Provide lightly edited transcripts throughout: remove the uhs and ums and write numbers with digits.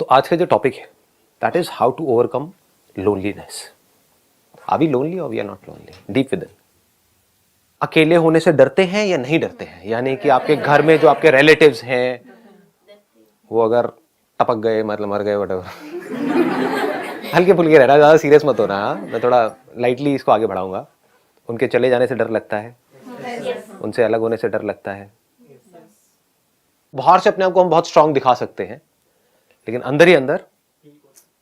आज का जो टॉपिक है that is how to overcome loneliness. Are we lonely और we are not lonely deep within? अकेले होने से डरते हैं या नहीं डरते हैं? यानी कि आपके घर में जो आपके रिलेटिव्स हैं वो अगर टपक गए, मतलब मर गए, व्हाटएवर, हल्के फुल्के रहना, ज्यादा सीरियस मत होना। मैं थोड़ा लाइटली इसको आगे बढ़ाऊंगा। उनके चले जाने से डर लगता है, उनसे अलग होने से डर लगता है। बाहर से अपने आप को हम बहुत स्ट्रांग दिखा सकते हैं, लेकिन अंदर ही अंदर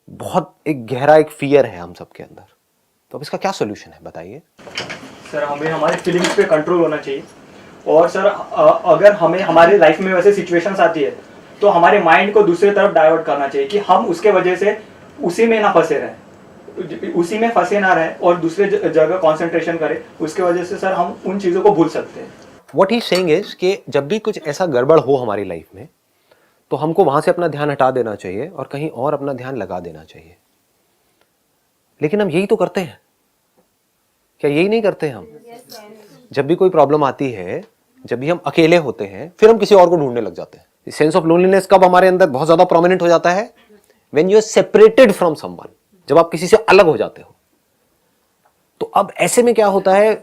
बहुत एक गहरा एक फियर है हम सबके अंदर। तो अब इसका क्या सोल्यूशन है बताइए? सर, हमें हमारे फीलिंग्स पे कंट्रोल होना चाहिए। और सर, अगर हमें हमारे लाइफ में वैसे सिचुएशंस आती है तो हमारे माइंड को दूसरी तरफ डाइवर्ट करना चाहिए कि हम उसके वजह से उसी में ना फंसे रहें, उसी में फंसे ना रहें और दूसरे जगह कंसंट्रेशन करें। उसके वजह से सर हम उन चीज़ों को भूल सकते हैं। व्हाट ही सेइंग इज कि जब भी कुछ ऐसा गड़बड़ हो हमारी लाइफ में तो हमको वहां से अपना ध्यान हटा देना चाहिए और कहीं और अपना ध्यान लगा देना चाहिए। लेकिन हम यही तो करते हैं, क्या यही नहीं करते हम? जब भी कोई प्रॉब्लम आती है, जब भी हम अकेले होते हैं, फिर हम किसी और को ढूंढने लग जाते हैं। सेंस ऑफ लोनलीनेस कब हमारे अंदर बहुत ज्यादा प्रोमिनेंट हो जाता है? When you are separated from someone, जब आप किसी से अलग हो जाते हो। तो अब ऐसे में क्या होता है?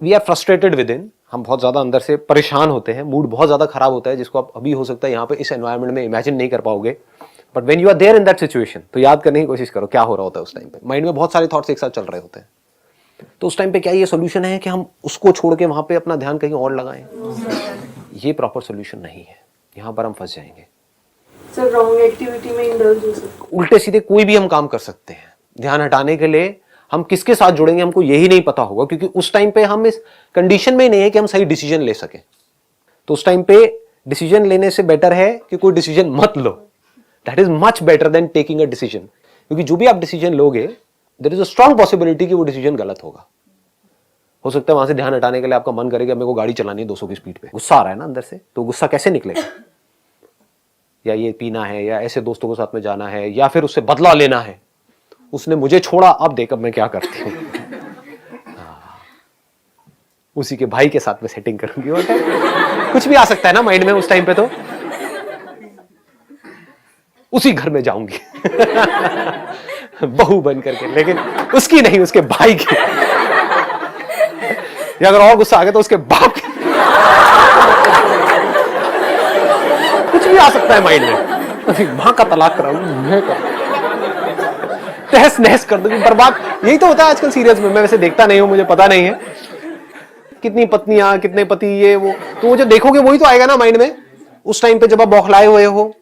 We are frustrated with in, हम बहुत ज्यादा अंदर से परेशान होते हैं, मूड बहुत ज्यादा खराब होता है, जिसको आप अभी हो सकता है यहाँ पे इस एनवायरनमेंट में इमेजिन नहीं कर पाओगे। But when you are there in that situation, तो याद करने की कोशिश करो क्या हो रहा होता है उस टाइम पे। माइंड में बहुत सारे थॉट्स एक साथ चल रहे होते हैं। तो उस टाइम पे क्या ये सोल्यूशन है कि हम उसको छोड़ के वहां पे अपना ध्यान कहीं और लगाएं? ये प्रॉपर सोल्यूशन नहीं है। यहां पर हम फंस जाएंगे। सर, रॉन्ग एक्टिविटी में इंडल्ज हो सकते हैं। उल्टे सीधे कोई भी हम काम कर सकते हैं। ध्यान हटाने के लिए हम किसके साथ जुड़ेंगे हमको यही नहीं पता होगा, क्योंकि उस टाइम पे हम इस कंडीशन में नहीं है कि हम सही डिसीजन ले सके। तो उस टाइम पे डिसीजन लेने से बेटर है कि कोई डिसीजन मत लो। That is much better than taking a decision, क्योंकि जो भी आप डिसीजन लोगे there is a strong possibility कि वो डिसीजन गलत होगा। हो सकता है वहां से ध्यान हटाने के लिए आपका मन करेगा मेरे को गाड़ी चलानी है 200 की स्पीड पे। गुस्सा आ रहा है ना अंदर से, तो गुस्सा कैसे निकलेगा? या ये पीना है, या ऐसे दोस्तों के साथ में जाना है, या फिर उससे बदला लेना है। उसने मुझे छोड़ा, अब देख अब मैं क्या करती हूँ। उसी के भाई के साथ में सेटिंग करूंगी। और कुछ भी आ सकता है ना माइंड में उस टाइम पे। तो उसी घर में जाऊंगी बहू बन करके, लेकिन उसकी नहीं, उसके भाई की। या अगर और गुस्सा आ गया तो उसके बाप की। कुछ भी आ सकता है माइंड में। मां का तलाक कराऊंगी, तहस नहस कर दूंगी, बर्बाद। यही तो होता है आजकल सीरियस में। मैं वैसे देखता नहीं हूं, मुझे पता नहीं है कितनी पत्नियां कितने पति, ये वो। तो वो जो देखोगे वही तो आएगा ना माइंड में उस टाइम पे जब आप बौखलाए हुए हो।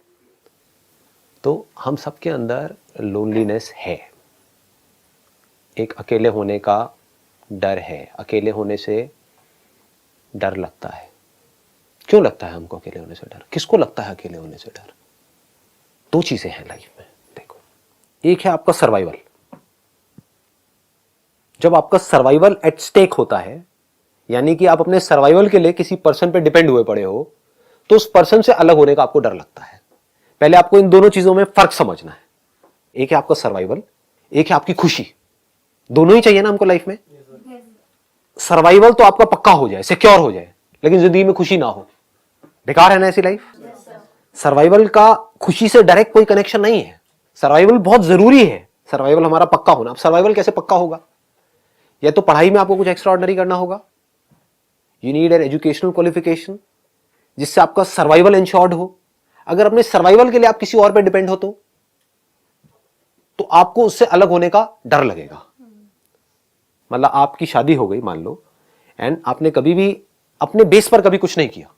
तो हम सबके अंदर लोनलीनेस है, एक अकेले होने का डर है। अकेले होने से डर लगता है। क्यों लगता है हमको अकेले होने से डर? किसको लगता है अकेले होने से डर? दो चीजें हैं लाइफ में, देखो। एक है आपका सर्वाइवल। जब आपका सर्वाइवल एट स्टेक होता है, यानी कि आप अपने सर्वाइवल के लिए किसी पर्सन पे डिपेंड हुए पड़े हो, तो उस पर्सन से अलग होने का आपको डर लगता है। पहले आपको इन दोनों चीजों में फर्क समझना है। एक है आपका सर्वाइवल, एक है आपकी खुशी। दोनों ही चाहिए ना हमको लाइफ में। सर्वाइवल तो आपका पक्का हो जाए, सिक्योर हो जाए, लेकिन जिंदगी में खुशी ना हो, बेकार है ना ऐसी लाइफ। सर्वाइवल का खुशी से डायरेक्ट कोई कनेक्शन नहीं है। सर्वाइवल बहुत जरूरी है, सर्वाइवल हमारा पक्का होना। अब सर्वाइवल कैसे पक्का होगा? या तो पढ़ाई में आपको कुछ एक्स्ट्रा ऑर्डिनरी करना होगा। You need an educational qualification जिससे आपका सर्वाइवल इंश्योर्ड हो। अगर अपने सर्वाइवल के लिए आप किसी और पे डिपेंड हो तो आपको उससे अलग होने का डर लगेगा। मतलब आपकी शादी हो गई मान लो, एंड आपने कभी भी अपने बेस पर कभी कुछ नहीं किया।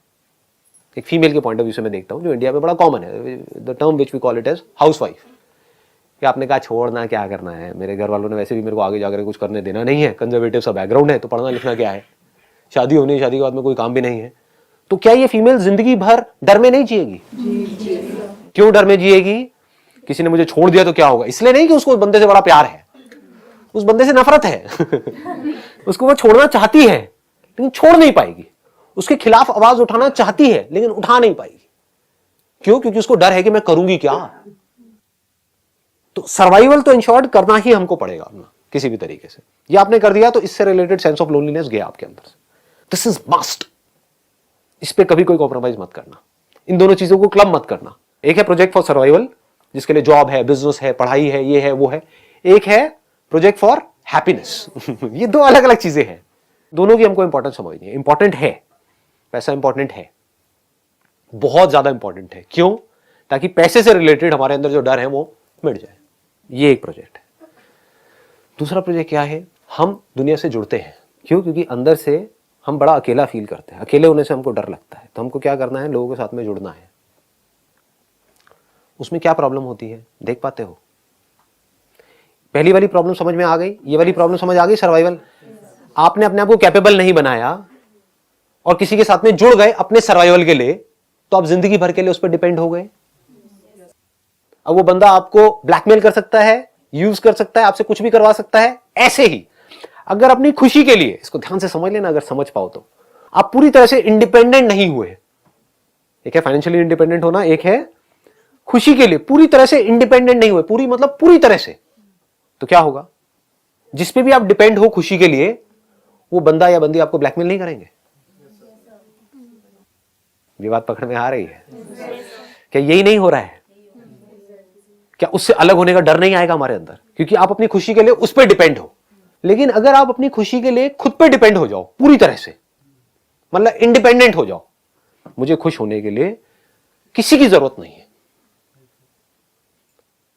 एक फीमेल के पॉइंट ऑफ व्यू से मैं देखता हूं, जो इंडिया में बड़ा कॉमन है, the term which we call it as housewife. कि आपने कहा छोड़ना क्या करना है, मेरे घर वालों ने वैसे भी मेरे को आगे जाकर कुछ करने देना नहीं है, कंजर्वेटिव सा बैकग्राउंड है, तो पढ़ना लिखना क्या है, शादी होनी है, शादी के बाद में कोई काम भी नहीं है। तो क्या ये फीमेल जिंदगी भर डर में नहीं जिएगी? क्यों डर में जिएगी? किसी ने मुझे छोड़ दिया तो क्या होगा, इसलिए नहीं कि उसको उस बंदे से बड़ा प्यार है, उस बंदे से नफरत है। उसको वो छोड़ना चाहती है लेकिन छोड़ नहीं पाएगी। उसके खिलाफ आवाज उठाना चाहती है लेकिन उठा नहीं पाएगी। क्यों? क्योंकि उसको डर है कि मैं करूंगी क्या। तो सर्वाइवल तो इंश्योर्ड करना ही हमको पड़ेगा ना किसी भी तरीके से। ये आपने कर दिया तो इससे रिलेटेड सेंस ऑफ लोनलीनेस गया आपके अंदर से। This is must. इस पे कभी कोई कॉम्प्रोमाइज मत करना। इन दोनों चीजों को क्लब मत करना। एक है प्रोजेक्ट फॉर सर्वाइवल, जिसके लिए जॉब है, बिजनेस है, पढ़ाई है, ये है, वो है। एक है प्रोजेक्ट फॉर हैप्पीनेस। ये दो अलग अलग चीजें हैं, दोनों की हमको इंपॉर्टेंस समझनी है। इंपॉर्टेंट है, पैसा इंपॉर्टेंट है, बहुत ज्यादा इंपॉर्टेंट है। क्यों? ताकि पैसे से रिलेटेड हमारे अंदर जो डर है वो मिट जाए। ये एक प्रोजेक्ट है। दूसरा प्रोजेक्ट क्या है? हम दुनिया से जुड़ते हैं। क्यों? क्योंकि अंदर से हम बड़ा अकेला फील करते हैं, अकेले होने से हमको डर लगता है। तो हमको क्या करना है? लोगों के साथ में जुड़ना है। उसमें क्या प्रॉब्लम होती है, देख पाते हो? पहली वाली प्रॉब्लम समझ में आ गई, ये वाली प्रॉब्लम समझ आ गई, सर्वाइवल। आपने अपने आप को कैपेबल नहीं बनाया और किसी के साथ में जुड़ गए अपने सर्वाइवल के लिए, तो आप जिंदगी भर के लिए उस पर डिपेंड हो गए। अब वो बंदा आपको ब्लैकमेल कर सकता है, यूज कर सकता है, आपसे कुछ भी करवा सकता है। ऐसे ही अगर अपनी खुशी के लिए, इसको ध्यान से समझ लेना, अगर समझ पाओ तो, आप पूरी तरह से इंडिपेंडेंट नहीं हुए। एक है फाइनेंशियली इंडिपेंडेंट होना, एक है खुशी के लिए पूरी तरह से इंडिपेंडेंट नहीं हुए। पूरी मतलब पूरी तरह से। तो क्या होगा? जिस पे भी आप डिपेंड हो खुशी के लिए, वो बंदा या बंदी आपको ब्लैकमेल नहीं करेंगे। ये बात पकड़ में आ रही है? क्या यही नहीं हो रहा है? क्या उससे अलग होने का डर नहीं आएगा हमारे अंदर? क्योंकि आप अपनी खुशी के लिए उस पर डिपेंड हो। लेकिन अगर आप अपनी खुशी के लिए खुद पे डिपेंड हो जाओ पूरी तरह से, मतलब इंडिपेंडेंट हो जाओ, मुझे खुश होने के लिए किसी की जरूरत नहीं है।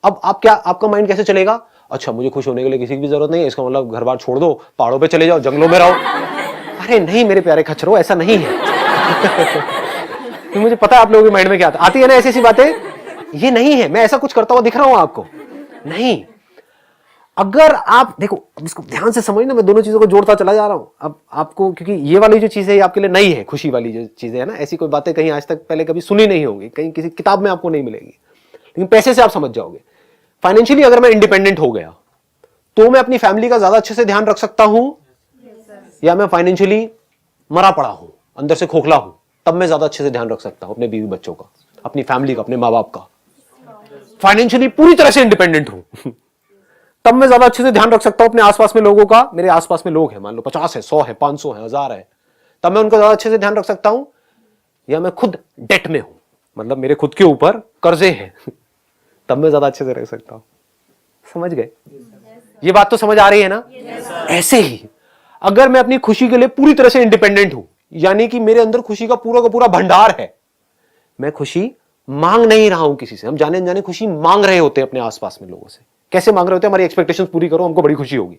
अब आप क्या, आपका माइंड कैसे चलेगा? अच्छा, मुझे खुश होने के लिए किसी की भी जरूरत नहीं है, इसका मतलब घर बार छोड़ दो, पहाड़ों पे चले जाओ, जंगलों में रहो। अरे नहीं मेरे प्यारे खच्चरों, ऐसा नहीं है। तो मुझे पता है आप लोगों के माइंड में क्या आती है ना ऐसी ऐसी बातें। ये नहीं है, मैं ऐसा कुछ करता हुआ दिख रहा हूं आपको? नहीं। अगर आप देखो, अब इसको ध्यान से समझना, मैं दोनों चीजों को जोड़ता चला जा रहा हूं। अब आपको, क्योंकि ये वाली जो चीज है ये आपके लिए नई है, खुशी वाली जो चीजें है ना, ऐसी कोई बातें कहीं आज तक पहले कभी सुनी नहीं होगी, कहीं किसी किताब में आपको नहीं मिलेगी, लेकिन पैसे से आप समझ जाओगे। फाइनेंशियली अगर मैं इंडिपेंडेंट हो गया तो मैं अपनी फैमिली का ज्यादा अच्छे से ध्यान रख सकता हूं, या मैं फाइनेंशियली मरा पड़ा हूं, अंदर से खोखला हूं, तब मैं ज्यादा अच्छे से ध्यान रख सकता हूं अपने बीवी बच्चों का, अपनी फैमिली का, अपने माँ बाप का। फाइनेंशियली पूरी तरह से इंडिपेंडेंट हूं तब मैं ज्यादा अच्छे से ध्यान रख सकता हूं अपने आसपास में लोगों का। मेरे आसपास में लोग हैं, मान लो 50 है, 100 है, 500 है, 1000 है, तब मैं उनका ज्यादा अच्छे से ध्यान रख सकता हूं। या मैं खुद डेट में हूं, मतलब मेरे खुद के ऊपर कर्जे हैं, तब मैं ज्यादा अच्छे से रख सकता हूं। समझ गए? ये बात तो समझ आ रही है ना? ऐसे ही अगर मैं अपनी खुशी के लिए पूरी तरह से इंडिपेंडेंट हूं, यानी कि मेरे अंदर खुशी का पूरा भंडार है, मैं खुशी मांग नहीं रहा हूं किसी से। हम जाने अनजाने खुशी मांग रहे होते हैं अपने आसपास में लोगों से। कैसे मांग रहे होते हैं? हमारी एक्सपेक्टेशंस पूरी करो, हमको बड़ी खुशी होगी।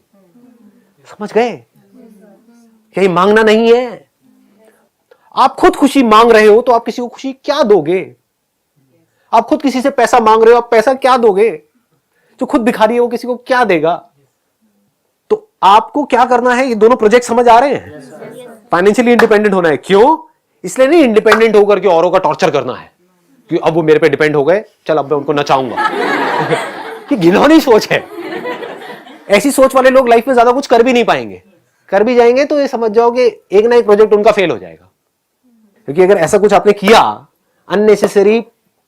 समझ गए? क्या ये मांगना नहीं है? आप खुद खुशी मांग रहे हो तो आप किसी को खुशी क्या दोगे? आप खुद किसी से पैसा मांग रहे हो, आप पैसा क्या दोगे? जो खुद भिखारी है वो किसी को क्या देगा? तो आपको क्या करना है? ये दोनों प्रोजेक्ट समझ आ रहे हैं? फाइनेंशियली इंडिपेंडेंट होना है। क्यों? इसलिए नहीं इंडिपेंडेंट होकर के औरों का टॉर्चर करना है कि अब वो मेरे पे डिपेंड हो गए, चल अब मैं उनको नचाऊंगा। ये घिनौनी सोच है। ऐसी सोच वाले लोग लाइफ में ज्यादा कुछ कर भी नहीं पाएंगे। कर भी जाएंगे तो ये समझ जाओ कि एक ना एक प्रोजेक्ट उनका फेल हो जाएगा। क्योंकि अगर ऐसा कुछ आपने किया अननेसेसरी,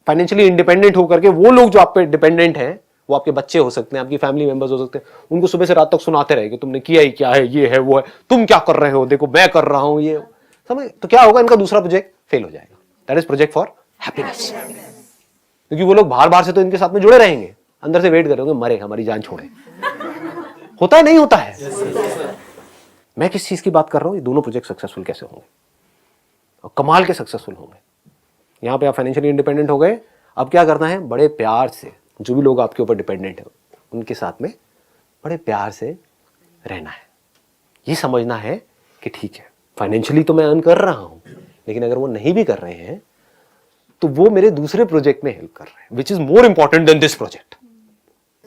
फाइनेंशियली इंडिपेंडेंट होकर के, वो लोग जो आप पे डिपेंडेंट हैं, वो आपके बच्चे हो सकते हैं, आपकी फैमिली मेंबर्स हो सकते हैं, उनको सुबह से रात तक सुनाते रहे कि तुमने किया ही क्या है, ये है वो है, तुम क्या कर रहे हो, देखो मैं कर रहा हूं, ये समझ। तो क्या होगा? इनका दूसरा प्रोजेक्ट फेल हो जाएगा। That is project for happiness. क्योंकि वो लोग बाहर बाहर से तो इनके साथ में जुड़े रहेंगे, अंदर से वेट करेंगे मरे, हमारी जान छोड़े। होता है नहीं होता है? मैं किस चीज की बात कर रहा हूं? ये दोनों प्रोजेक्ट सक्सेसफुल कैसे होंगे और कमाल के सक्सेसफुल होंगे। यहां पे आप फाइनेंशियली इंडिपेंडेंट हो गए। अब क्या करना है? बड़े प्यार से जो भी लोग आपके ऊपर डिपेंडेंट है उनके साथ में बड़े प्यार से रहना है। ये समझना है कि ठीक है, फाइनेंशियली तो मैं अर्न कर रहा हूं, लेकिन अगर वो नहीं भी कर रहे हैं तो वो मेरे दूसरे प्रोजेक्ट में हेल्प कर रहे हैं, which is more important than this project,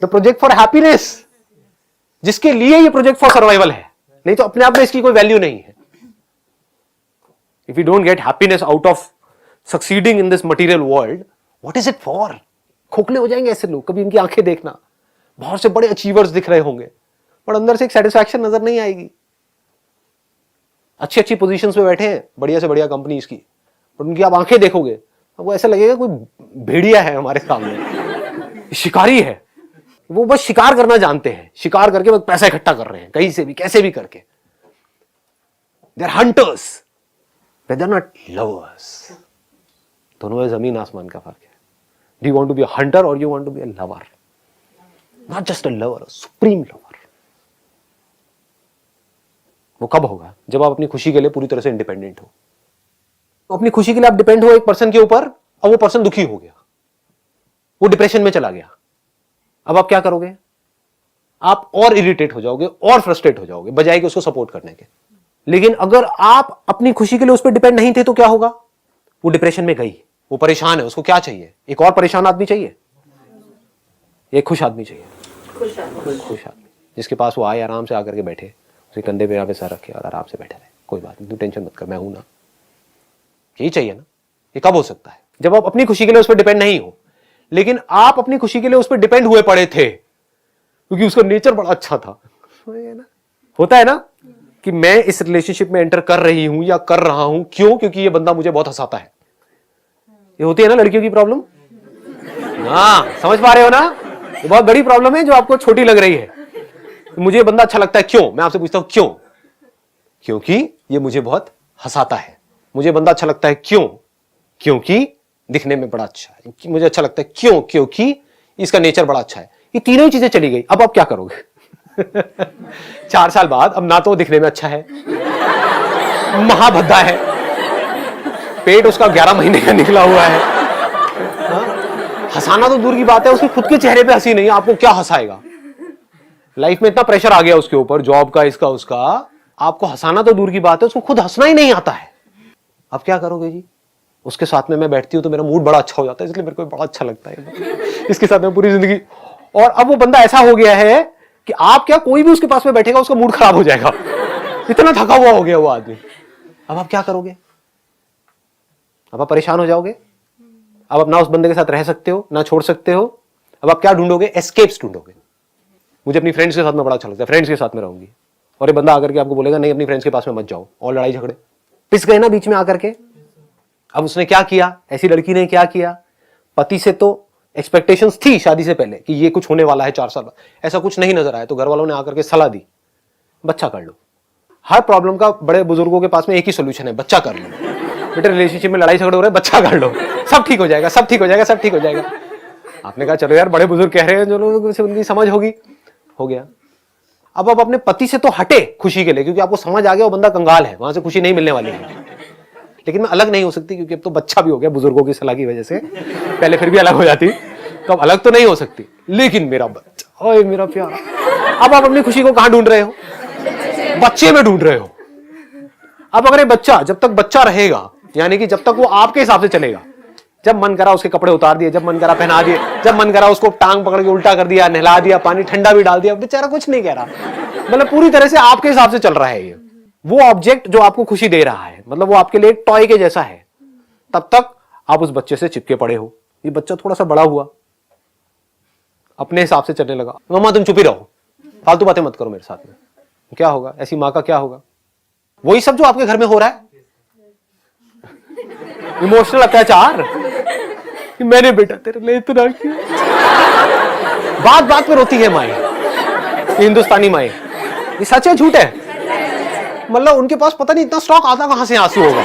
the project for happiness, जिसके लिए ये प्रोजेक्ट फॉर सर्वाइवल है। नहीं तो अपने आप में इसकी कोई वैल्यू नहीं है। If you don't get happiness out of succeeding in this material world, what is it for? खोखले हो जाएंगे ऐसे लोग। कभी इनकी आंखें देखना, बाहर से बड़े अचीवर्स दिख रहे होंगे, पर अंदर से एक सेटिस्फैक्शन नजर नहीं आएगी। अच्छी अच्छी पोजीशंस पे बैठे हैं, बढ़िया से बढ़िया कंपनीज की, पर उनकी आप आंखें देखोगे आपको ऐसा लगेगा कोई भेड़िया है हमारे सामने, शिकारी है। वो बस शिकार करना जानते हैं, शिकार करके बस पैसा इकट्ठा कर रहे हैं कहीं से भी, कैसे भी करके। They are hunters, they are not lovers. दोनों में जमीन आसमान का फर्क है। Do you want to be a hunter और you want to be a lover? Not just a lover, a supreme lover. वो कब होगा? जब आप अपनी खुशी के लिए पूरी तरह से इंडिपेंडेंट हो। तो अपनी खुशी के लिए आप डिपेंड हो एक पर्सन के ऊपर, और वो पर्सन दुखी हो गया, वो डिप्रेशन में चला गया। अब आप क्या करोगे? आप और इरिटेट हो जाओगे और फ्रस्ट्रेट हो जाओगे बजाय कि उसको सपोर्ट करने के। लेकिन अगर आप अपनी खुशी के लिए उस पर डिपेंड नहीं थे तो क्या होगा? वो डिप्रेशन में गई, वो परेशान है, उसको क्या चाहिए? एक और परेशान आदमी चाहिए, एक खुश आदमी चाहिए। खुश आदमी जिसके पास वो आए, आराम से आकर के बैठे, उसके कंधे पे यहाँ पे सर रखे और आराम से बैठे रहे, कोई बात नहीं, तू टेंशन मत कर, मैं हूं ना। यही चाहिए ना। ये कब हो सकता है? जब आप अपनी खुशी के लिए उस पर डिपेंड नहीं हो। लेकिन आप अपनी खुशी के लिए उस पर डिपेंड हुए पड़े थे क्योंकि उसका नेचर बड़ा अच्छा था। होता है ना कि मैं इस रिलेशनशिप में एंटर कर रही हूं या कर रहा हूं, क्यों? क्योंकि ये बंदा मुझे बहुत हंसाता है। ये होती है ना लड़कियों की प्रॉब्लम। हाँ, समझ पा रहे हो ना? ये बहुत बड़ी प्रॉब्लम है जो आपको छोटी लग रही है। मुझे ये बंदा अच्छा लगता है, क्यों? मैं आपसे पूछता हूं क्यों? क्योंकि ये मुझे बहुत हंसाता है। मुझे बंदा अच्छा लगता है, क्यों? क्योंकि दिखने में बड़ा अच्छा है। मुझे अच्छा लगता है, क्यों? क्योंकि इसका नेचर बड़ा अच्छा है। ये तीनों ही चीजें चली गई, अब आप क्या करोगे? 4 साल बाद अब ना तो दिखने में अच्छा है, महाभद्दा है, पेट उसका 11 महीने का निकला हुआ है, हंसाना तो दूर की बात है, उसके खुद के चेहरे पे हंसी नहीं है, आपको क्या हंसाएगा? लाइफ में इतना प्रेशर आ गया उसके ऊपर, जॉब का, इसका उसका, आपको हंसाना तो दूर की बात है, उसको खुद हंसना ही नहीं आता है। अब क्या करोगे जी? उसके साथ में मैं बैठती हूँ तो मेरा मूड बड़ा अच्छा हो जाता है, इसलिए मेरे को बड़ा अच्छा लगता है इसके साथ में पूरी जिंदगी। और अब वो बंदा ऐसा हो गया है कि आप क्या, कोई भी उसके पास में बैठेगा उसका मूड खराब हो जाएगा, इतना थका हुआ हो गया वो आदमी। अब आप क्या करोगे? अब आप परेशान हो जाओगे। अब आप ना उस बंदे के साथ रह सकते हो ना छोड़ सकते हो। अब आप क्या ढूंढोगे? एस्केप्स ढूंढोगे। मुझे अपनी फ्रेंड्स के साथ में बड़ा अच्छा लगता है, फ्रेंड्स के साथ में रहूंगी। और ये बंदा आकर के आपको बोलेगा नहीं अपनी फ्रेंड्स के पास में मत जाओ, और लड़ाई झगड़े पिस गए ना बीच में आकर के। अब उसने क्या किया, ऐसी लड़की ने क्या किया? पति से तो एक्सपेक्टेशंस थी शादी से पहले कि ये कुछ होने वाला है 4 साल बाद, ऐसा कुछ नहीं नजर आया, तो घर वालों ने आकर के सलाह दी, बच्चा कर लो। हर प्रॉब्लम का बड़े बुजुर्गों के पास में एक ही सोल्यूशन है, बच्चा कर लो। बेटे रिलेशनशिप में लड़ाई झगड़े हो रहे हैं, बच्चा कर लो, सब ठीक हो जाएगा, सब ठीक हो जाएगा, सब ठीक हो जाएगा। आपने कहा चलो यार बड़े बुजुर्ग कह रहे हैं, जो लोगों से उनकी समझ होगी, हो गया। अब आप अपने पति से तो हटे खुशी के लिए, क्योंकि आपको समझ आ गया वो बंदा कंगाल है, वहां से खुशी नहीं मिलने वाली है। लेकिन मैं अलग नहीं हो सकती क्योंकि अब तो बच्चा भी हो गया बुजुर्गों की सलाह की वजह से, पहले फिर भी अलग हो जाती, तो अब अलग तो नहीं हो सकती। लेकिन मेरा बच्चा, ओए मेरा प्यारा, अब आप अपनी खुशी को कहां ढूंढ रहे हो? बच्चे में ढूंढ रहे हो। अब अगर ये बच्चा, जब तक बच्चा रहेगा, यानी कि जब तक वो आपके हिसाब से चलेगा, जब मन करा उसके कपड़े उतार दिए, जब मन करा पहना दिए, जब मन करा उसको टांग पकड़ के उल्टा कर दिया, नहला दिया, पानी ठंडा भी डाल दिया, बेचारा कुछ नहीं कह रहा, मतलब पूरी तरह से आपके हिसाब से चल रहा है। ये वो ऑब्जेक्ट जो आपको खुशी दे रहा है, मतलब वो आपके लिए एक टॉय के जैसा है, तब तक आप उस बच्चे से चिपके पड़े हो। ये बच्चा थोड़ा सा बड़ा हुआ, अपने हिसाब से चलने लगा, मम्मा तुम चुप ही रहो, फालतू बातें मत करो मेरे साथ में। क्या होगा? ऐसी माँ का क्या होगा? वही सब जो आपके घर में हो रहा है, इमोशनल अत्याचार कि मैंने बेटा तेरे लिए इतना किया। बात बात पे रोती है माए, हिंदुस्तानी माए। ये सच है झूठ है? मतलब उनके पास पता नहीं इतना स्टॉक आता कहां से आंसू होगा।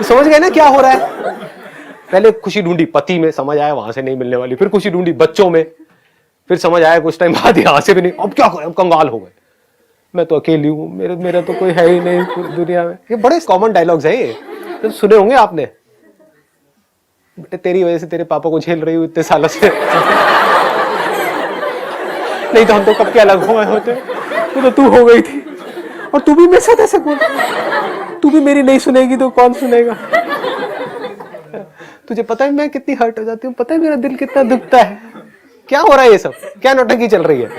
समझ गए ना क्या हो रहा है? पहले खुशी ढूंढी पति में, समझ आया वहां से नहीं मिलने वाली, फिर खुशी ढूंढी बच्चों में, फिर समझ आया कुछ टाइम बाद यहां से भी नहीं, अब क्या करें, अब कंगाल हो गए, मैं तो अकेली हूं, मेरा तो कोई है ही नहीं पूरी दुनिया में। ये बड़े कॉमन डायलॉग्स है, ये तो सुने होंगे आपने। बेटे तेरी वजह से तेरे पापा को झेल रही हूं इतने सालों से, नहीं तो हम तो कब के अलग हो गए होते, तो तू हो गई थी, और तू भी मेरे साथ ऐसे बोल, तू भी मेरी नहीं सुनेगी तो कौन सुनेगा? तुझे पता है मैं कितनी हर्ट हो जाती हूँ, पता है मेरा दिल कितना दुखता है। क्या हो रहा है ये सब? क्या नौटंकी चल रही है?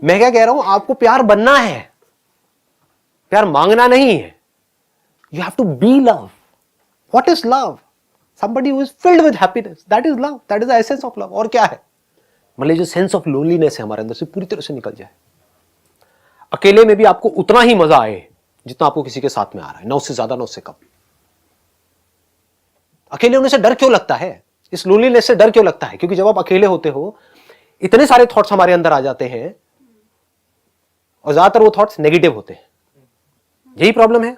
मैं क्या कह रहा हूं, आपको प्यार बनना है, प्यार मांगना नहीं है। You have to be love. What is love? somebody who is filled with happiness, that is love, that is the essence of love। और क्या है? मतलब जो सेंस ऑफ लोनलीनेस है हमारे अंदर से पूरी तरह से निकल जाए। अकेले में भी आपको उतना ही मजा आए जितना आपको किसी के साथ में आ रहा है, ना उससे ज्यादा ना उससे कम। अकेले होने से डर क्यों लगता है? इस लोनलीनेस से डर क्यों लगता है? क्योंकि जब आप अकेले होते हो इतने सारे थॉट्स हमारे अंदर आ जाते हैं, और ज्यादातर वो थॉट्स नेगेटिव होते हैं। यही प्रॉब्लम है।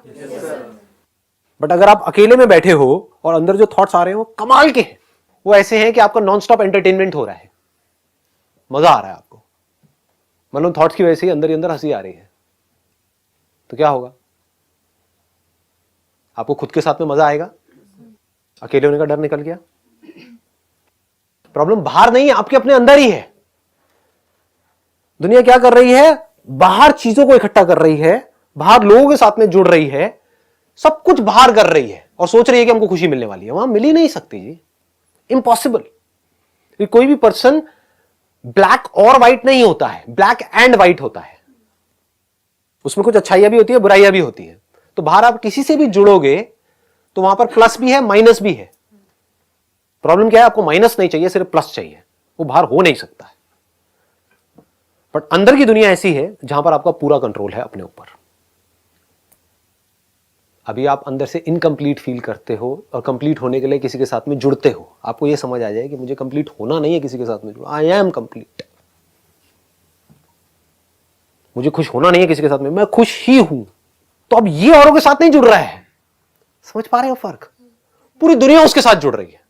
बट अगर आप अकेले में बैठे हो और अंदर जो थॉट्स आ रहे हैं वो कमाल के हैं, वो ऐसे हैं कि आपका नॉन स्टॉप एंटरटेनमेंट हो रहा है, मजा आ रहा है आपको, मतलब थॉट्स की वजह से ही अंदर ही अंदर हंसी आ रही है, तो क्या होगा? आपको खुद के साथ में मजा आएगा? अकेले होने का डर निकल गया? प्रॉब्लम बाहर नहीं है, आपके अपने अंदर ही है। दुनिया क्या कर रही है? बाहर चीजों को इकट्ठा कर रही है, बाहर लोगों के साथ में जुड़ रही है, सब कुछ बाहर कर रही है और सोच रही है कि हमको खुशी मिलने वाली है। वहां मिल ही नहीं सकती जी, इम्पॉसिबल। कोई भी पर्सन ब्लैक और व्हाइट नहीं होता है, ब्लैक एंड व्हाइट होता है। उसमें कुछ अच्छाइयां भी होती है, बुराइयां भी होती है। तो बाहर आप किसी से भी जुड़ोगे तो वहां पर प्लस भी है, माइनस भी है। प्रॉब्लम क्या है? आपको माइनस नहीं चाहिए, सिर्फ प्लस चाहिए, वो बाहर हो नहीं सकता है। बट अंदर की दुनिया ऐसी है जहां पर आपका पूरा कंट्रोल है अपने ऊपर। अभी आप अंदर से इनकम्प्लीट फील करते हो और कंप्लीट होने के लिए किसी के साथ में जुड़ते हो, आपको यह समझ आ जाए कि मुझे कंप्लीट होना नहीं है किसी के साथ में जुड़ा, आई एम कंप्लीट। मुझे खुश होना नहीं है किसी के साथ में, मैं खुश ही हूं, तो अब ये औरों के साथ नहीं जुड़ रहा है। समझ पा रहे हो फर्क? पूरी दुनिया उसके साथ जुड़ रही है।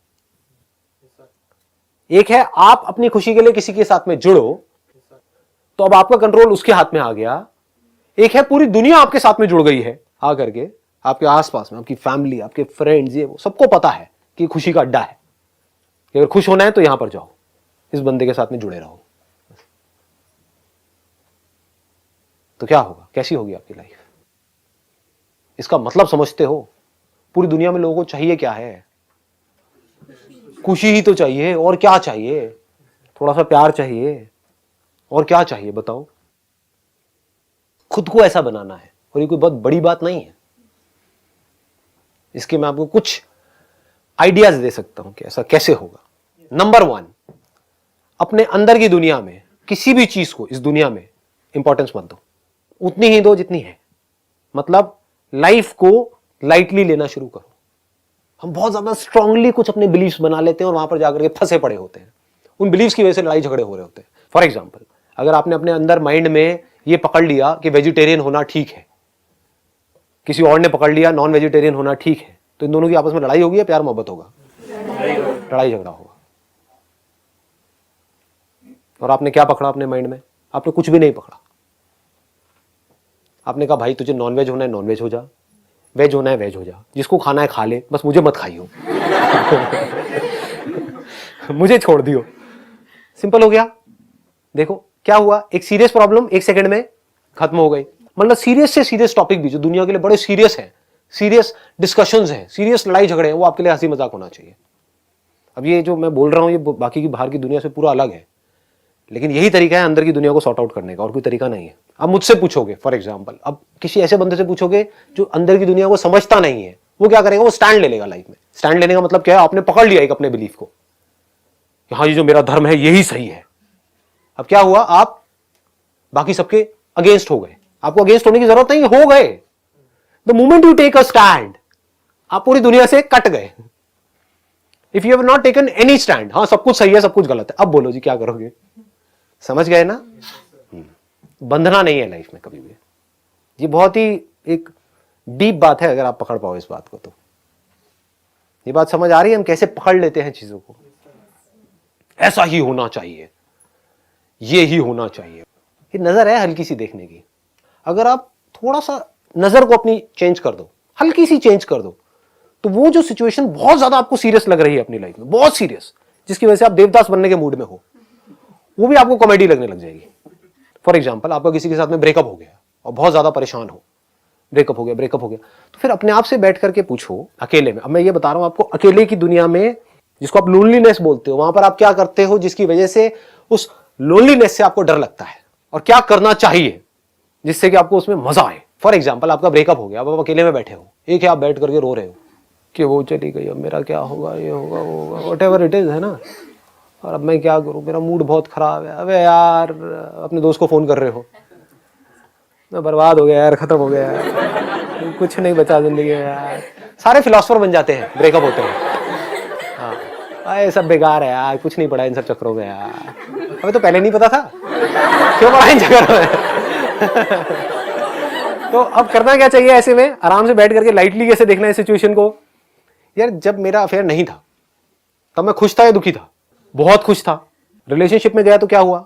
एक है आप अपनी खुशी के लिए किसी के साथ में जुड़ो, तो अब आपका कंट्रोल उसके हाथ में आ गया। एक है पूरी दुनिया आपके साथ में जुड़ गई है आकर के, आपके आसपास में आपकी फैमिली, आपके फ्रेंड्स, ये वो सबको पता है कि खुशी का अड्डा है, कि अगर खुश होना है तो यहां पर जाओ, इस बंदे के साथ में जुड़े रहो। तो क्या होगा? कैसी होगी आपकी लाइफ? इसका मतलब समझते हो? पूरी दुनिया में लोगों को चाहिए क्या है? खुशी ही तो चाहिए, और क्या चाहिए? थोड़ा सा प्यार चाहिए, और क्या चाहिए बताओ? खुद को ऐसा बनाना है, और ये कोई बहुत बड़ी बात नहीं है। इसके मैं आपको कुछ आइडियाज दे सकता हूं कि ऐसा कैसे होगा। नंबर 1, अपने अंदर की दुनिया में किसी भी चीज को इस दुनिया में इंपॉर्टेंस मत दो, उतनी ही दो जितनी है। मतलब लाइफ को लाइटली लेना शुरू करो। हम बहुत ज्यादा स्ट्रांगली कुछ अपने बिलीव्स बना लेते हैं और वहां पर जाकर के फंसे पड़े होते हैं। उन बिलीव्स की वजह से लड़ाई झगड़े हो रहे होते हैं। फॉर एग्जाम्पल, अगर आपने अपने अंदर माइंड में ये पकड़ लिया कि वेजिटेरियन होना ठीक है, किसी और ने पकड़ लिया नॉन वेजिटेरियन होना ठीक है, तो इन दोनों की आपस में लड़ाई होगी या प्यार मोहब्बत होगा? लड़ाई झगड़ा होगा। और आपने क्या पकड़ा अपने माइंड में? आपने कुछ भी नहीं पकड़ा। आपने कहा भाई तुझे नॉनवेज होना है नॉनवेज हो जा, वेज होना है वेज हो जा, जिसको खाना है खा ले, बस मुझे मत खाइयो। मुझे छोड़ दियो। सिंपल हो गया। देखो क्या हुआ, एक सीरियस प्रॉब्लम 1 सेकंड में खत्म हो गई। मतलब सीरियस से सीरियस टॉपिक भी जो दुनिया के लिए बड़े सीरियस है, सीरियस डिस्कशंस हैं, सीरियस लड़ाई झगड़े हैं, वो आपके लिए हंसी मजाक होना चाहिए। अब ये जो मैं बोल रहा हूं ये बाकी की बाहर की दुनिया से पूरा अलग है, लेकिन यही तरीका है अंदर की दुनिया को सॉर्ट आउट करने का, और कोई तरीका नहीं है। अब मुझसे पूछोगे फॉर एग्जाम्पल, अब किसी ऐसे बंदे से पूछोगे जो अंदर की दुनिया को समझता नहीं है, वो क्या करेगा? वो स्टैंड ले लेगा लाइफ में। स्टैंड लेने का मतलब क्या है? आपने पकड़ लिया एक अपने बिलीफ को कि हाँ ये जो मेरा धर्म है यही सही है। अब क्या हुआ? आप बाकी सबके अगेंस्ट हो गए। आपको अगेंस्ट होने की जरूरत नहीं, हो गए। The moment you take a stand, आप पूरी दुनिया से कट गए। If you have not taken any stand, हाँ सब कुछ सही है सब कुछ गलत है, अब बोलो जी क्या करोगे? समझ गए ना? बंधना नहीं है लाइफ में कभी भी। ये बहुत ही एक डीप बात है अगर आप पकड़ पाओ इस बात को। तो ये बात समझ आ रही है हम कैसे पकड़ लेते हैं चीजों को? ऐसा ही होना चाहिए, ये ही होना चाहिए। ये नजर है हल्की सी देखने की। अगर आप थोड़ा सा नजर को अपनी चेंज कर दो, हल्की सी चेंज कर दो, तो वो जो सिचुएशन बहुत ज्यादा आपको सीरियस लग रही है अपनी लाइफ में, बहुत सीरियस, जिसकी वजह से आप देवदास बनने के मूड में हो, वो भी आपको कॉमेडी लगने लग जाएगी। फॉर एग्जाम्पल, आपका किसी के साथ में ब्रेकअप हो गया और बहुत ज्यादा परेशान हो, ब्रेकअप हो गया, तो फिर अपने आप से बैठ करके पूछो अकेले में। अब मैं ये बता रहा हूं आपको, अकेले की दुनिया में जिसको आप लोनलीनेस बोलते हो, वहां पर आप क्या करते हो जिसकी वजह से उस लोनलीनेस से आपको डर लगता है, और क्या करना चाहिए जिससे कि आपको उसमें मजा आए। फॉर एग्जाम्पल, आपका ब्रेकअप हो गया, अब आप अकेले में बैठे हो, एक है आप बैठ करके रो रहे हो कि वो चली गई, अब मेरा क्या होगा, ये होगा वो होगा, वट एवर इट इज, है ना। और अब मैं क्या करूं, मेरा मूड बहुत खराब है। अबे यार, अपने दोस्त को फोन कर रहे हो, मैं बर्बाद हो गया यार, खत्म हो गया यार, कुछ नहीं बचा जिंदगी में यार। सारे फिलोसफर बन जाते हैं ब्रेकअप होते हैं। हाँ, ये सब बेकार है यार, कुछ नहीं पड़ा इन सब चक्करों में यार। अबे तो पहले नहीं पता था, क्यों पड़ा इन चक्करों में? तो अब करना क्या चाहिए ऐसे में? आराम से बैठ करके लाइटली कैसे देखना है सिचुएशन को? यार जब मेरा अफेयर नहीं था तब मैं खुश था या दुखी था? बहुत खुश था। रिलेशनशिप में गया तो क्या हुआ?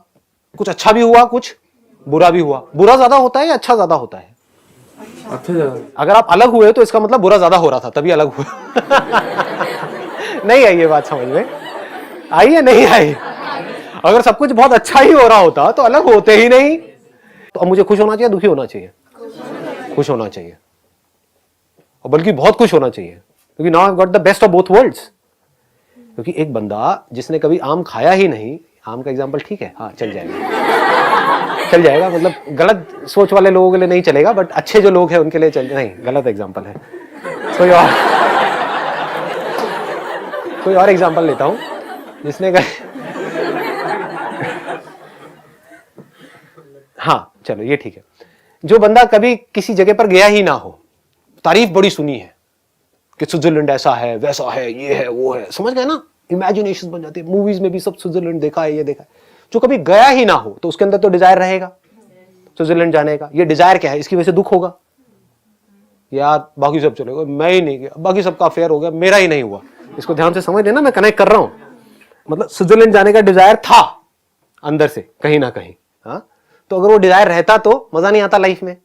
कुछ अच्छा भी हुआ, कुछ बुरा भी हुआ। बुरा ज्यादा होता है या अच्छा ज्यादा होता है? अच्छा ज्यादा। अगर आप अलग हुए तो इसका मतलब बुरा ज्यादा हो रहा था, तभी अलग हुए। नहीं आई ये बात समझ में? आई या नहीं आई? अगर सब कुछ बहुत अच्छा ही हो रहा होता तो अलग होते ही नहीं। तो अब मुझे खुश होना चाहिए, दुखी होना चाहिए? खुश होना चाहिए, और बल्कि बहुत खुश होना चाहिए, क्योंकि now I got the best of both worlds. क्योंकि एक बंदा जिसने कभी आम खाया ही नहीं, आम का एग्जांपल ठीक है, हाँ चल जाएगा, चल जाएगा, मतलब गलत सोच वाले लोगों के लिए नहीं चलेगा, बट अच्छे जो लोग हैं उनके लिए चल, नहीं गलत एग्जांपल है। कोई और एग्जांपल लेता हूं जिसने हाँ चलो ये ठीक है। जो बंदा कभी किसी जगह पर गया ही ना हो, तारीफ बड़ी सुनी है कि स्विट्जरलैंड ऐसा है, वैसा है, ये है, वो है, समझ गए ना? इमेजिनेशन बन जाती है, मूवीज में भी सब स्विट्जरलैंड देखा है, ये देखा है। जो कभी गया ही ना हो तो उसके अंदर तो डिजायर रहेगा स्विट्जरलैंड जाने का। ये डिजायर क्या है? इसकी वजह से दुख होगा, यार बाकी सब चले गए, मैं ही नहीं गया, बाकी सबका अफेयर हो गया, मेरा ही नहीं हुआ। इसको ध्यान से समझ लेना, मैं कनेक्ट कर रहा हूं। मतलब स्विट्जरलैंड जाने का डिजायर था अंदर से कहीं ना कहीं, हाँ, तो अगर वो डिजायर रहता तो मजा नहीं आता लाइफ में।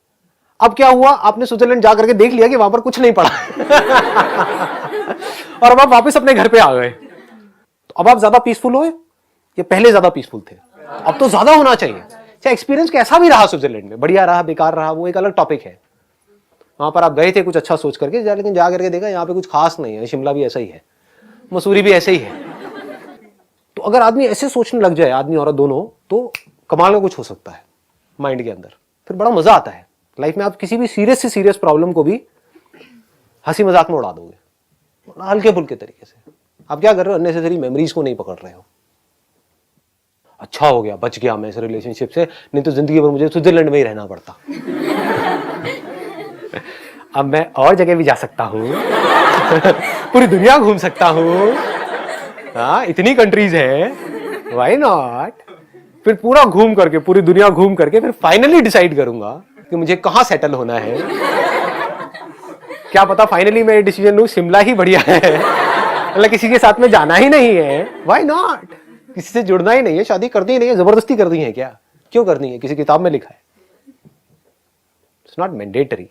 अब क्या हुआ? आपने स्विट्जरलैंड जाकर के देख लिया कि वहां पर कुछ नहीं पड़ा और अब आप वापस अपने घर पे आ गए। तो अब आप ज्यादा पीसफुल हो या पहले ज्यादा पीसफुल थे? अब तो ज्यादा होना चाहिए। चाहे एक्सपीरियंस कैसा भी रहा स्विट्जरलैंड में, बढ़िया रहा, बेकार रहा, वो एक अलग टॉपिक है। वहां पर आप गए थे कुछ अच्छा सोच करके, लेकिन जा करके देखा यहाँ पे कुछ खास नहीं है, शिमला भी ऐसा ही है, मसूरी भी ऐसे ही है। तो अगर आदमी ऐसे सोचने लग जाए, आदमी औरत दोनों, तो कमाल का कुछ हो सकता है माइंड के अंदर। फिर बड़ा मजा आता है लाइफ में। आप किसी भी सीरियस से सीरियस प्रॉब्लम को भी हंसी मजाक में उड़ा दोगे, हल्के फुल्के तरीके से। आप क्या कर रहे हो? अननेसेसरी मेमोरीज को नहीं पकड़ रहे हो। अच्छा हो गया बच गया मैं इस रिलेशनशिप से, नहीं तो जिंदगी भर मुझे स्विट्जरलैंड में ही रहना पड़ता। अब मैं और जगह भी जा सकता हूँ, पूरी दुनिया घूम सकता हूँ, हाँ इतनी कंट्रीज है, व्हाई नॉट? फिर पूरा घूम करके, पूरी दुनिया घूम करके फिर फाइनली डिसाइड करूंगा कि मुझे कहां सेटल होना है। क्या पता फाइनली मैं डिसीजन लूं शिमला ही बढ़िया है, मतलब किसी के साथ में जाना ही नहीं है, व्हाई नॉट? किसी से जुड़ना ही नहीं है, शादी करनी ही नहीं है, जबरदस्ती करनी है क्या? क्यों करनी है? किसी किताब में लिखा है, इट्स नॉट मैंडेटरी।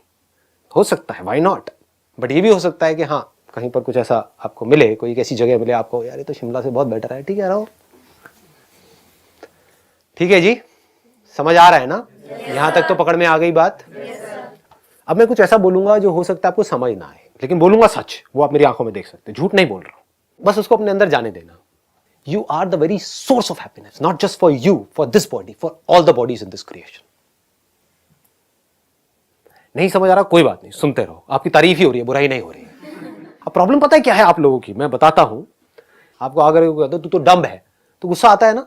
हो सकता है, व्हाई नॉट? बट ये भी हो सकता है कि हाँ कहीं पर कुछ ऐसा आपको मिले, कोई ऐसी जगह मिले आपको, यार ये तो शिमला से बहुत बेटर है, ठीक है रहो। ठीक है जी, समझ आ रहा है ना? यहां तक तो पकड़ में आ गई बात। अब मैं कुछ ऐसा बोलूंगा जो हो सकता है आपको समझ ना आए, लेकिन बोलूंगा सच, वो आप मेरी आंखों में देख सकते, झूठ नहीं बोल रहा हूं, बस उसको अपने अंदर जाने देना। You are the very source of happiness, not just for you, for this body, for all the bodies in this creation. नहीं समझ आ रहा, कोई बात नहीं, सुनते रहो, आपकी तारीफ ही हो रही है, बुराई नहीं हो रही है। अब प्रॉब्लम पता है क्या है आप लोगों की? मैं बताता हूं आपको। अगर तू तो डम्ब है, तो गुस्सा आता है ना?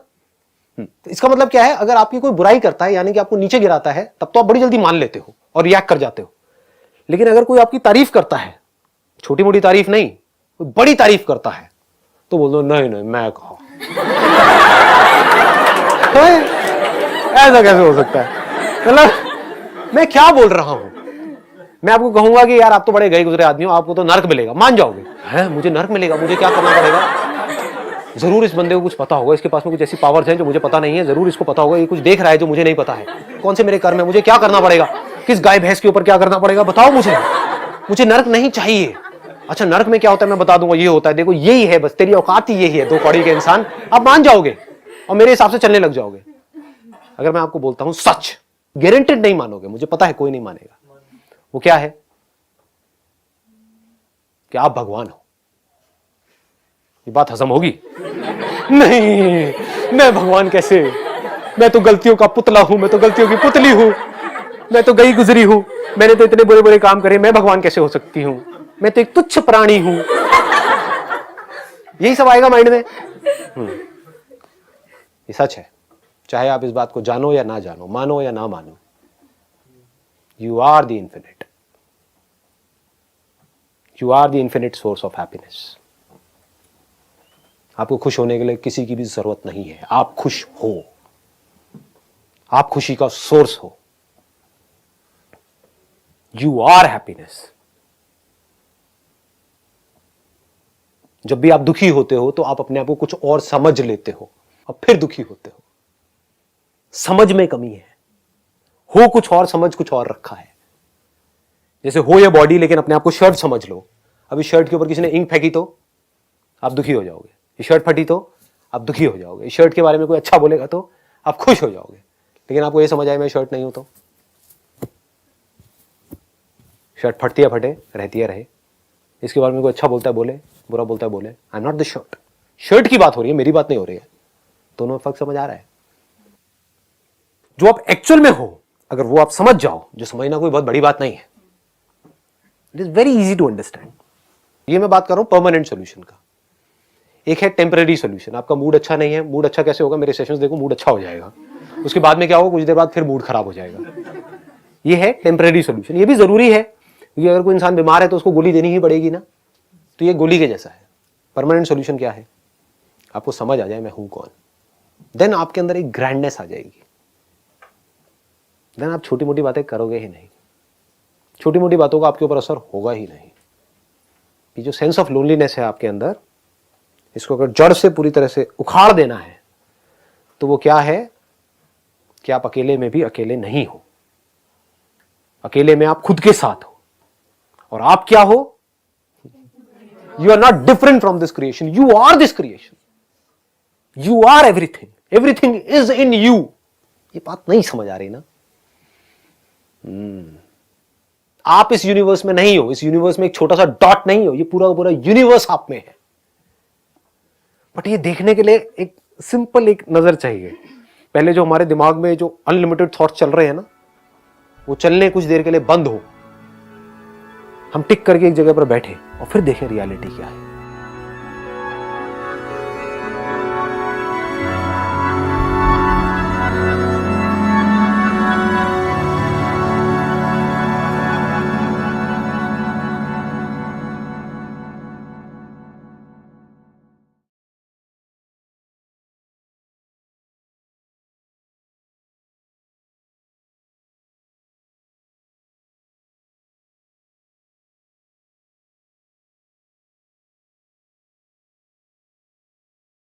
तो इसका मतलब क्या है? अगर आपकी कोई बुराई करता है, यानी कि आपको नीचे गिराता है, तब तो आप बड़ी जल्दी मान लेते हो और रिएक्ट कर जाते हो। लेकिन अगर कोई आपकी तारीफ करता है, छोटी मोटी तारीफ नहीं, कोई बड़ी तारीफ करता है, तो बोल दो नहीं नहीं मैं कहा। ऐसा कैसे हो सकता है? मतलब मैं क्या बोल रहा हूं? मैं आपको कहूंगा कि यार आप तो बड़े गए गुजरे आदमी हो, आपको तो नर्क मिलेगा, मान जाओगे? है मुझे नर्क मिलेगा, मुझे क्या करना पड़ेगा? जरूर इस बंदे को कुछ पता होगा, इसके पास में कुछ ऐसी पावर्स हैं जो मुझे पता नहीं है, जरूर इसको पता होगा, ये कुछ देख रहा है जो मुझे नहीं पता है। कौन से मेरे कर्म है, मुझे क्या करना पड़ेगा, किस गाय भैंस के ऊपर क्या करना पड़ेगा, बताओ मुझे। मुझे नर्क नहीं चाहिए। अच्छा नर्क में क्या होता है मैं बता दूंगा, ये होता है, देखो यही है, बस तेरी औकात ही यही है, दो कौड़ी के इंसान। आप मान जाओगे और मेरे हिसाब से चलने लग जाओगे। अगर मैं आपको बोलता हूं सच, गारंटेड नहीं मानोगे, मुझे पता है कोई नहीं मानेगा। वो क्या है कि आप भगवान हो। ये बात हजम होगी? नहीं, मैं भगवान कैसे? मैं तो गलतियों का पुतला हूं, मैं तो गलतियों की पुतली हूं, मैं तो गई गुजरी हूं, मैंने तो इतने बुरे बुरे काम करे, मैं भगवान कैसे हो सकती हूं? मैं तो एक तुच्छ प्राणी हूं। यही सब आएगा माइंड में। ये सच है, चाहे आप इस बात को जानो या ना जानो, मानो या ना मानो। You are the infinite, you are the infinite source of happiness. आपको खुश होने के लिए किसी की भी जरूरत नहीं है। आप खुश हो, आप खुशी का सोर्स हो। You are happiness. जब भी आप दुखी होते हो तो आप अपने आप को कुछ और समझ लेते हो और फिर दुखी होते हो। समझ में कमी है, हो कुछ और, समझ कुछ और रखा है। जैसे हो ये बॉडी, लेकिन अपने आप को शर्ट समझ लो। अभी शर्ट के ऊपर किसी ने इंक फेंकी तो आप दुखी हो जाओगे, ये शर्ट फटी तो आप दुखी हो जाओगे, इस शर्ट के बारे में कोई अच्छा बोलेगा तो आप खुश हो जाओगे। लेकिन आपको ये समझ आए मैं शर्ट नहीं हूं तो शर्ट फटती है फटे, रहती है रहे, इसके बारे में कोई अच्छा बोलता है बोले, बुरा बोलता है बोले, I am not the shirt. Shirt की बात हो रही है, मेरी बात नहीं हो रही है। दोनों में फर्क समझ आ रहा है? जो आप एक्चुअल में हो, अगर वो आप समझ जाओ, जो समझना कोई बहुत बड़ी बात नहीं है, it is very easy to understand. ये मैं बात कर रहा हूं परमानेंट सोल्यूशन का। एक है टेम्पररी सोल्यूशन। आपका मूड अच्छा नहीं है, मूड अच्छा कैसे होगा? मेरे सेशंस देखो, मूड अच्छा हो जाएगा, उसके बाद में क्या होगा, कुछ देर बाद फिर मूड खराब हो जाएगा। ये है टेम्पररी सोल्यूशन। ये भी जरूरी है क्योंकि अगर कोई इंसान बीमार है तो उसको गोली देनी ही पड़ेगी ना, तो ये गोली के जैसा है। परमानेंट सोल्यूशन क्या है? आपको समझ आ जाए मैं हूं कौन, देन आपके अंदर एक ग्रैंडनेस आ जाएगी। देन आप छोटी मोटी बातें करोगे ही नहीं, छोटी मोटी बातों का आपके ऊपर असर होगा ही नहीं। ये जो सेंस ऑफ लोनलीनेस है आपके अंदर, इसको अगर जड़ से पूरी तरह से उखाड़ देना है तो वो क्या है कि आप अकेले में भी अकेले नहीं हो। अकेले में आप खुद के साथ हो। और आप क्या हो? You are not different from this creation, you are this creation, you are everything, everything is in you. ये बात नहीं समझ आ रही ना? आप इस यूनिवर्स में नहीं हो, इस यूनिवर्स में एक छोटा सा डॉट नहीं हो, ये पूरा का पूरा यूनिवर्स आप में है। बट ये देखने के लिए एक सिंपल एक नजर चाहिए। पहले जो हमारे दिमाग में जो अनलिमिटेड थॉट्स चल रहे हैं ना, वो चलने कुछ देर के लिए बंद हो, हम टिक करके एक जगह पर बैठे और फिर देखें रियलिटी क्या है।